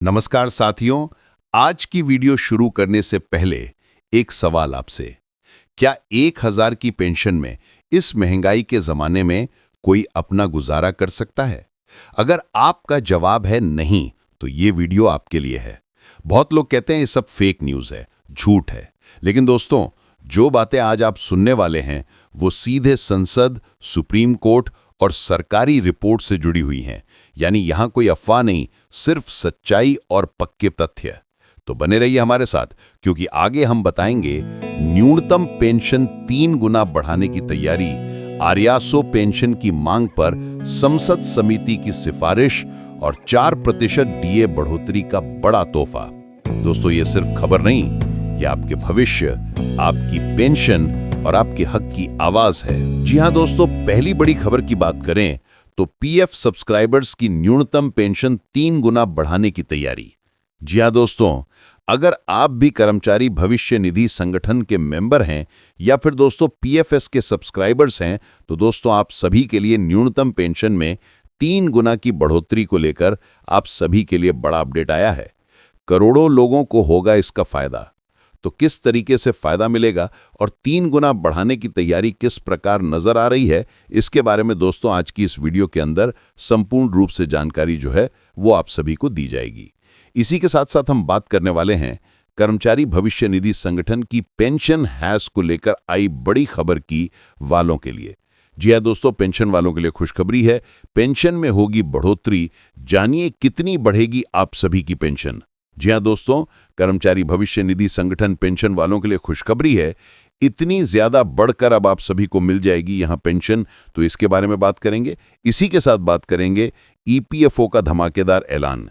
नमस्कार साथियों, आज की वीडियो शुरू करने से पहले एक सवाल आपसे। क्या 1000 की पेंशन में इस महंगाई के जमाने में कोई अपना गुजारा कर सकता है? अगर आपका जवाब है नहीं, तो ये वीडियो आपके लिए है। बहुत लोग कहते हैं ये सब फेक न्यूज़ है, झूठ है। लेकिन दोस्तों, जो बातें आज आप सुनने वाले हैं, वो सीधे संसद, सुप्रीम कोर्ट और सरकारी रिपोर्ट से जुड़ी हुई हैं। यानी यहां कोई अफवाह नहीं, सिर्फ सच्चाई और पक्के तथ्य। तो बने रहिए हमारे साथ, क्योंकि आगे हम बताएंगे न्यूनतम पेंशन 3 गुना बढ़ाने की तैयारी, आर्यासो पेंशन की मांग पर संसद समिति की सिफारिश और 4% डीए बढ़ोतरी का बड़ा तोहफा। दोस्तों, ये सिर्फ खबर नहीं, ये आपके भविष्य, आपकी पेंशन और आपके हक की आवाज है। जी हां दोस्तों, पहली बड़ी खबर की बात करें तो पीएफ सब्सक्राइबर्स की न्यूनतम पेंशन 3 गुना बढ़ाने की तैयारी। जी हां दोस्तों, अगर आप भी कर्मचारी भविष्य निधि संगठन के मेंबर हैं या फिर दोस्तों पीएफएस के सब्सक्राइबर्स हैं, तो दोस्तों आप सभी के लिए न्यूनतम पेंशन में 3 गुना की बढ़ोतरी को लेकर आप सभी के लिए बड़ा अपडेट आया है। करोड़ों लोगों को होगा इसका फायदा। तो किस तरीके से फायदा मिलेगा और 3 गुना बढ़ाने की तैयारी किस प्रकार नजर आ रही है, इसके बारे में दोस्तों आज की इस वीडियो के अंदर संपूर्ण रूप से जानकारी जो है वो आप सभी को दी जाएगी। इसी के साथ साथ हम बात करने वाले हैं कर्मचारी भविष्य निधि संगठन की पेंशन हैश को लेकर आई बड़ी खबर की वालों के लिए। जी हां दोस्तों, पेंशन वालों के लिए खुशखबरी है। पेंशन में होगी बढ़ोतरी। जानिए कितनी बढ़ेगी आप सभी की पेंशन। जी हां दोस्तों, कर्मचारी भविष्य निधि संगठन पेंशन वालों के लिए खुशखबरी है। इतनी ज्यादा बढ़कर अब आप सभी को मिल जाएगी यहां पेंशन, तो इसके बारे में बात करेंगे। इसी के साथ बात करेंगे ईपीएफओ का धमाकेदार ऐलान।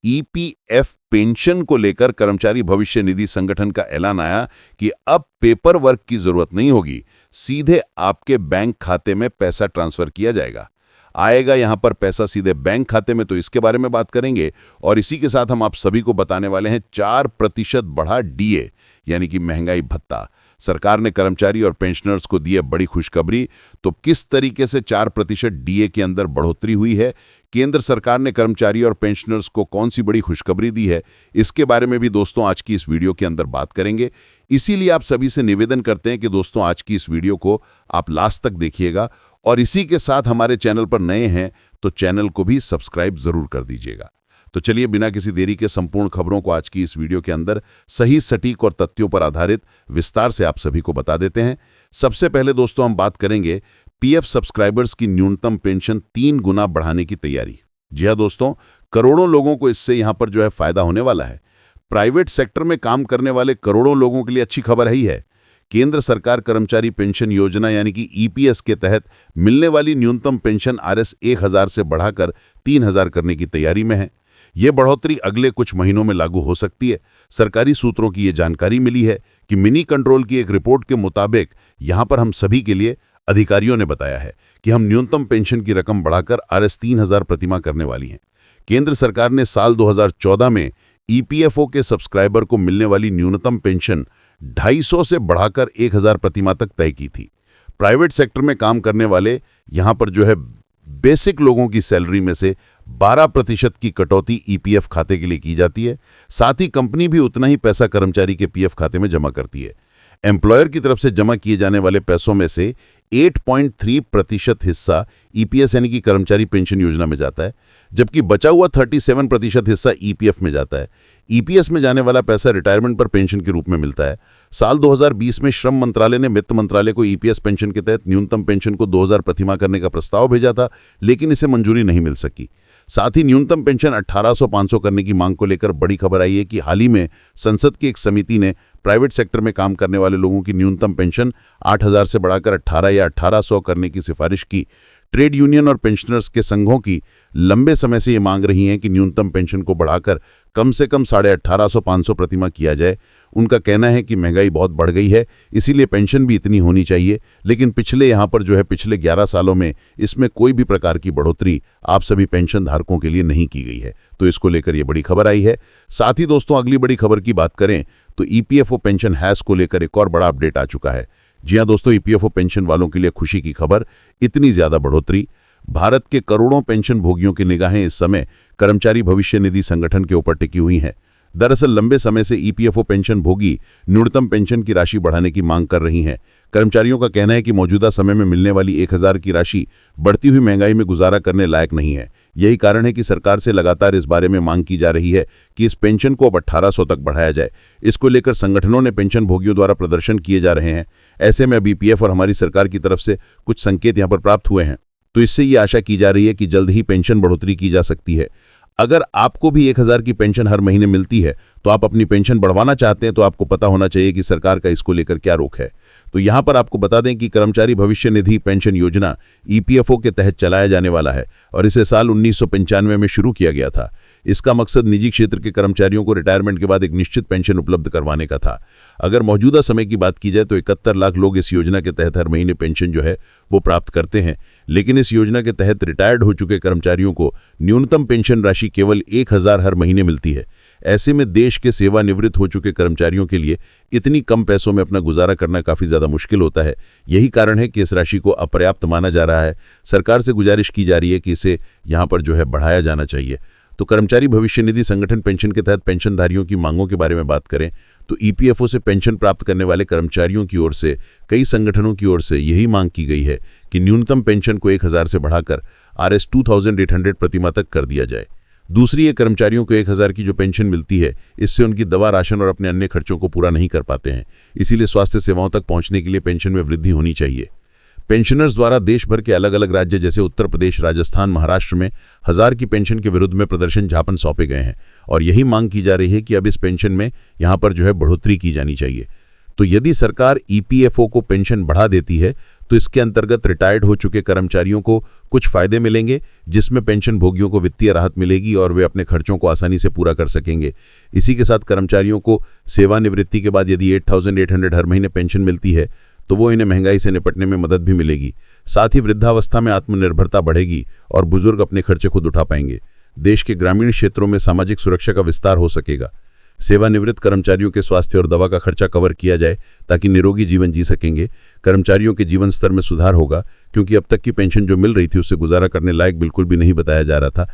ईपीएफ पेंशन को लेकर कर्मचारी भविष्य निधि संगठन का ऐलान आया कि अब पेपर वर्क की जरूरत नहीं होगी, सीधे आपके बैंक खाते में पैसा ट्रांसफर किया जाएगा। आएगा यहां पर पैसा सीधे बैंक खाते में, तो इसके बारे में बात करेंगे। और इसी के साथ हम आप सभी को बताने वाले हैं 4% बढ़ा डीए, यानी कि महंगाई भत्ता। सरकार ने कर्मचारी और पेंशनर्स को दी है बड़ी खुशखबरी। तो किस तरीके से 4% डीए के अंदर बढ़ोतरी हुई है, केंद्र सरकार ने कर्मचारी और पेंशनर्स को कौन सी बड़ी खुशखबरी दी है, इसके बारे में भी दोस्तों आज की इस वीडियो के अंदर बात करेंगे। इसीलिए आप सभी से निवेदन करते हैं कि दोस्तों आज की इस वीडियो को आप लास्ट तक देखिएगा। और इसी के साथ हमारे चैनल पर नए हैं तो चैनल को भी सब्सक्राइब जरूर कर दीजिएगा। तो चलिए बिना किसी देरी के संपूर्ण खबरों को आज की इस वीडियो के अंदर सही, सटीक और तथ्यों पर आधारित विस्तार से आप सभी को बता देते हैं। सबसे पहले दोस्तों हम बात करेंगे पीएफ सब्सक्राइबर्स की न्यूनतम पेंशन 3 गुना बढ़ाने की तैयारी। जी हां दोस्तों, करोड़ों लोगों को इससे यहां पर जो है फायदा होने वाला है। प्राइवेट सेक्टर में काम करने वाले करोड़ों लोगों के लिए अच्छी खबर ही है। केंद्र सरकार कर्मचारी पेंशन योजना यानी कि ईपीएस के तहत मिलने वाली न्यूनतम पेंशन आरएस 1000 से बढ़ाकर 3000 करने की तैयारी में है। यह बढ़ोतरी अगले कुछ महीनों में लागू हो सकती है। सरकारी सूत्रों की यह जानकारी मिली है कि मिनी कंट्रोल की एक रिपोर्ट के मुताबिक यहां पर हम सभी के लिए अधिकारियों ने बताया है कि हम न्यूनतम पेंशन की रकम बढ़ाकर आरएस 3000 प्रतिमाह करने वाली हैं। केंद्र सरकार ने साल 2014 में ईपीएफओ के सब्सक्राइबर को मिलने वाली न्यूनतम पेंशन 250 से बढ़ाकर 1000 प्रतिमाह तक तय की थी। प्राइवेट सेक्टर में काम करने वाले यहां पर जो है बेसिक लोगों की सैलरी में से 12% की कटौती ईपीएफ खाते के लिए की जाती है। साथ ही कंपनी भी उतना ही पैसा कर्मचारी के पीएफ खाते में जमा करती है। एम्प्लॉयर की तरफ से जमा किए जाने वाले पैसों में से 8.3% हिस्सा ईपीएस यानी कि कर्मचारी पेंशन योजना में जाता है, जबकि बचा हुआ 37% हिस्सा ईपीएफ में जाता है। ईपीएस में जाने वाला पैसा रिटायरमेंट पर पेंशन के रूप में मिलता है। साल 2020 में श्रम मंत्रालय ने वित्त मंत्रालय को ईपीएस पेंशन के तहत न्यूनतम पेंशन को 2000 प्रतिमाह करने का प्रस्ताव भेजा था, लेकिन इसे मंजूरी नहीं मिल सकी। साथ ही न्यूनतम पेंशन 1800-500 करने की मांग को लेकर बड़ी खबर आई है कि हाल ही में संसद की एक समिति ने प्राइवेट सेक्टर में काम करने वाले लोगों की न्यूनतम पेंशन 8000 से बढ़ाकर 18 या 1800 करने की सिफारिश की। ट्रेड यूनियन और पेंशनर्स के संघों की लंबे समय से ये मांग रही हैं कि न्यूनतम पेंशन को बढ़ाकर कम से कम 1850-500 प्रतिमाह किया जाए। उनका कहना है कि महंगाई बहुत बढ़ गई है, इसीलिए पेंशन भी इतनी होनी चाहिए। लेकिन पिछले 11 सालों में इसमें कोई भी प्रकार की बढ़ोतरी आप सभी पेंशन धारकों के लिए नहीं की गई है। तो इसको लेकर ये बड़ी खबर आई है। साथ ही दोस्तों अगली बड़ी खबर की बात करें तो ईपीएफओ पेंशन हैश को लेकर एक और बड़ा अपडेट आ चुका है। जी हां दोस्तों, ईपीएफओ पेंशन वालों के लिए खुशी की खबर। इतनी ज्यादा बढ़ोतरी भारत के करोड़ों पेंशन भोगियों की निगाहें इस समय कर्मचारी भविष्य निधि संगठन के ऊपर टिकी हुई हैं। दरअसल लंबे समय से ईपीएफओ पेंशन भोगी न्यूनतम पेंशन की राशि बढ़ाने की मांग कर रही हैं। कर्मचारियों का कहना है कि मौजूदा समय में मिलने वाली 1000 की राशि बढ़ती हुई महंगाई में गुजारा करने लायक नहीं है। यही कारण है कि सरकार से लगातार इस बारे में मांग की जा रही है कि इस पेंशन को अब 1800 तक बढ़ाया जाए। इसको लेकर संगठनों ने पेंशन भोगियों द्वारा प्रदर्शन किए जा रहे हैं। ऐसे में अब ईपीएफ और हमारी सरकार की तरफ से कुछ संकेत यहाँ पर प्राप्त हुए हैं, तो इससे ये आशा की जा रही है कि जल्द ही पेंशन बढ़ोतरी की जा सकती है। अगर आपको भी 1000 की पेंशन हर महीने मिलती है तो आप अपनी पेंशन बढ़वाना चाहते हैं तो आपको पता होना चाहिए कि सरकार का इसको लेकर क्या रुख है। तो यहां पर आपको बता दें कि कर्मचारी भविष्य निधि पेंशन योजना ईपीएफओ के तहत चलाया जाने वाला है और इसे साल 1995 में शुरू किया गया था। इसका मकसद निजी क्षेत्र के कर्मचारियों को रिटायरमेंट के बाद एक निश्चित पेंशन उपलब्ध करवाने का था। अगर मौजूदा समय की बात की जाए तो 71 लाख लोग इस योजना के तहत हर महीने पेंशन जो है वो प्राप्त करते हैं, लेकिन इस योजना के तहत रिटायर्ड हो चुके कर्मचारियों को न्यूनतम पेंशन राशि केवल 1000 हर महीने मिलती है। ऐसे में देश के सेवानिवृत्त हो चुके कर्मचारियों के लिए इतनी कम पैसों में अपना गुजारा करना काफी ज्यादा मुश्किल होता है। यही कारण है कि इस राशि को अपर्याप्त माना जा रहा है। सरकार से गुजारिश की जा रही है कि इसे यहाँ पर जो है बढ़ाया जाना चाहिए। तो कर्मचारी भविष्य निधि संगठन पेंशन के तहत पेंशनधारियों की मांगों के बारे में बात करें तो ईपीएफओ से पेंशन प्राप्त करने वाले कर्मचारियों की ओर से कई संगठनों की ओर से यही मांग की गई है कि न्यूनतम पेंशन को 1000 से बढ़ाकर Rs 2800 प्रतिमाह तक कर दिया जाए। दूसरी ये कर्मचारियों को 1000 की जो पेंशन मिलती है इससे उनकी दवा, राशन और अपने अन्य खर्चों को पूरा नहीं कर पाते हैं। इसीलिए स्वास्थ्य सेवाओं तक पहुंचने के लिए पेंशन में वृद्धि होनी चाहिए। पेंशनर्स द्वारा देश भर के अलग अलग राज्य जैसे उत्तर प्रदेश, राजस्थान, महाराष्ट्र में 1000 की पेंशन के विरुद्ध में प्रदर्शन ज्ञापन सौंपे गए हैं और यही मांग की जा रही है कि अब इस पेंशन में यहाँ पर जो है बढ़ोतरी की जानी चाहिए। तो यदि सरकार ईपीएफओ को पेंशन बढ़ा देती है तो इसके अंतर्गत रिटायर्ड हो चुके कर्मचारियों को कुछ फायदे मिलेंगे, जिसमें पेंशन भोगियों को वित्तीय राहत मिलेगी और वे अपने खर्चों को आसानी से पूरा कर सकेंगे। इसी के साथ कर्मचारियों को सेवानिवृत्ति के बाद यदि 8800 हर महीने पेंशन मिलती है तो वो इन्हें महंगाई से निपटने में मदद भी मिलेगी। साथ ही वृद्धावस्था में आत्मनिर्भरता बढ़ेगी और बुजुर्ग अपने खर्चे खुद उठा पाएंगे। देश के ग्रामीण क्षेत्रों में सामाजिक सुरक्षा का विस्तार हो सकेगा। सेवानिवृत्त कर्मचारियों के स्वास्थ्य और दवा का खर्चा कवर किया जाए ताकि निरोगी जीवन जी सकेंगे। कर्मचारियों के जीवन स्तर में सुधार होगा क्योंकि अब तक की पेंशन जो मिल रही थी उससे गुजारा करने लायक बिल्कुल भी नहीं बताया जा रहा था।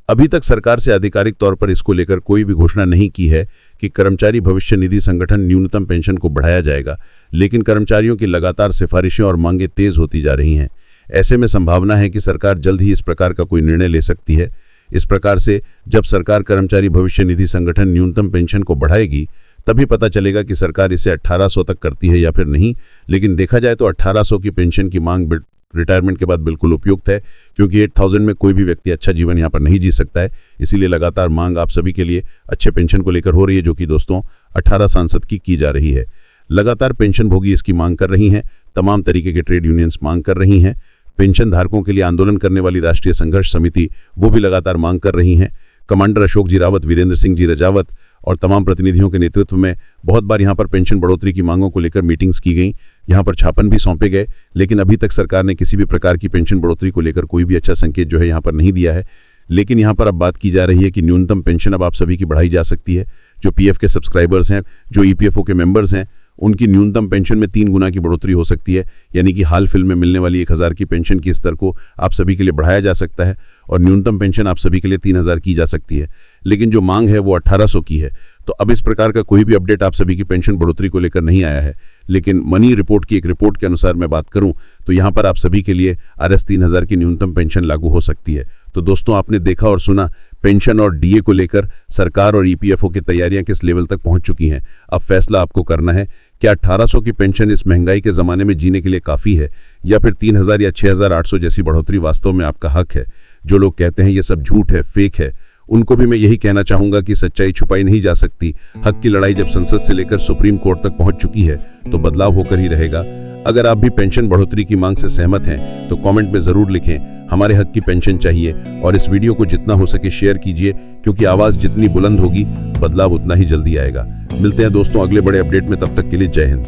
अभी तक सरकार से आधिकारिक तौर पर इसको लेकर कोई भी घोषणा नहीं की है कि कर्मचारी भविष्य निधि संगठन न्यूनतम पेंशन को बढ़ाया जाएगा, लेकिन कर्मचारियों की लगातार सिफारिशें और मांगें तेज होती जा रही हैं। ऐसे में संभावना है कि सरकार जल्द ही इस प्रकार का कोई निर्णय ले सकती है। इस प्रकार से जब सरकार कर्मचारी भविष्य निधि संगठन न्यूनतम पेंशन को बढ़ाएगी तभी पता चलेगा कि सरकार इसे 1800 तक करती है या फिर नहीं। लेकिन देखा जाए तो 1800 की पेंशन की मांग रिटायरमेंट के बाद बिल्कुल उपयुक्त है, क्योंकि 8000 में कोई भी व्यक्ति अच्छा जीवन यहाँ पर नहीं जी सकता है। इसीलिए लगातार मांग आप सभी के लिए अच्छे पेंशन को लेकर हो रही है, जो कि दोस्तों 18 सांसद की जा रही है। लगातार पेंशन भोगी इसकी मांग कर रही हैं, तमाम तरीके के ट्रेड यूनियंस मांग कर रही हैं। पेंशन धारकों के लिए आंदोलन करने वाली राष्ट्रीय संघर्ष समिति वो भी लगातार मांग कर रही हैं। कमांडर अशोक जी रावत, वीरेंद्र सिंह जी रजावत और तमाम प्रतिनिधियों के नेतृत्व में बहुत बार यहाँ पर पेंशन बढ़ोतरी की मांगों को लेकर मीटिंग्स की गई, यहाँ पर ज्ञापन भी सौंपे गए, लेकिन अभी तक सरकार ने किसी भी प्रकार की पेंशन बढ़ोतरी को लेकर कोई भी अच्छा संकेत जो है यहाँ पर नहीं दिया है। लेकिन यहाँ पर अब बात की जा रही है कि न्यूनतम पेंशन अब आप सभी की बढ़ाई जा सकती है। जो पीएफ के सब्सक्राइबर्स हैं, जो ईपीएफओ के मेंबर्स हैं, उनकी न्यूनतम पेंशन में 3 गुना की बढ़ोतरी हो सकती है। यानी कि हाल फिलहाल में मिलने वाली 1000 की पेंशन के स्तर को आप सभी के लिए बढ़ाया जा सकता है और न्यूनतम पेंशन आप सभी के लिए 3000 की जा सकती है। लेकिन जो मांग है वो 1800 की है। तो अब इस प्रकार का कोई भी अपडेट आप सभी की पेंशन बढ़ोतरी को लेकर नहीं आया है। लेकिन मनी रिपोर्ट की एक रिपोर्ट के अनुसार मैं बात करूं तो यहाँ पर आप सभी के लिए Rs 3000 की न्यूनतम पेंशन लागू हो सकती है। तो दोस्तों, आपने देखा और सुना पेंशन और डीए को लेकर सरकार और ईपीएफओ की तैयारियां किस लेवल तक पहुंच चुकी हैं। अब फैसला आपको करना है, क्या 1800 की पेंशन इस महंगाई के ज़माने में जीने के लिए काफ़ी है या फिर 3000 या 6800 जैसी बढ़ोतरी वास्तव में आपका हक है। जो लोग कहते हैं ये सब झूठ है, फेक है, उनको भी मैं यही कहना चाहूंगा कि सच्चाई छुपाई नहीं जा सकती। हक की लड़ाई जब संसद से लेकर सुप्रीम कोर्ट तक पहुंच चुकी है तो बदलाव होकर ही रहेगा। अगर आप भी पेंशन बढ़ोतरी की मांग से सहमत हैं तो कमेंट में जरूर लिखें, हमारे हक की पेंशन चाहिए। और इस वीडियो को जितना हो सके शेयर कीजिए, क्योंकि आवाज जितनी बुलंद होगी बदलाव उतना ही जल्दी आएगा। मिलते हैं दोस्तों अगले बड़े अपडेट में, तब तक के लिए जय हिंद।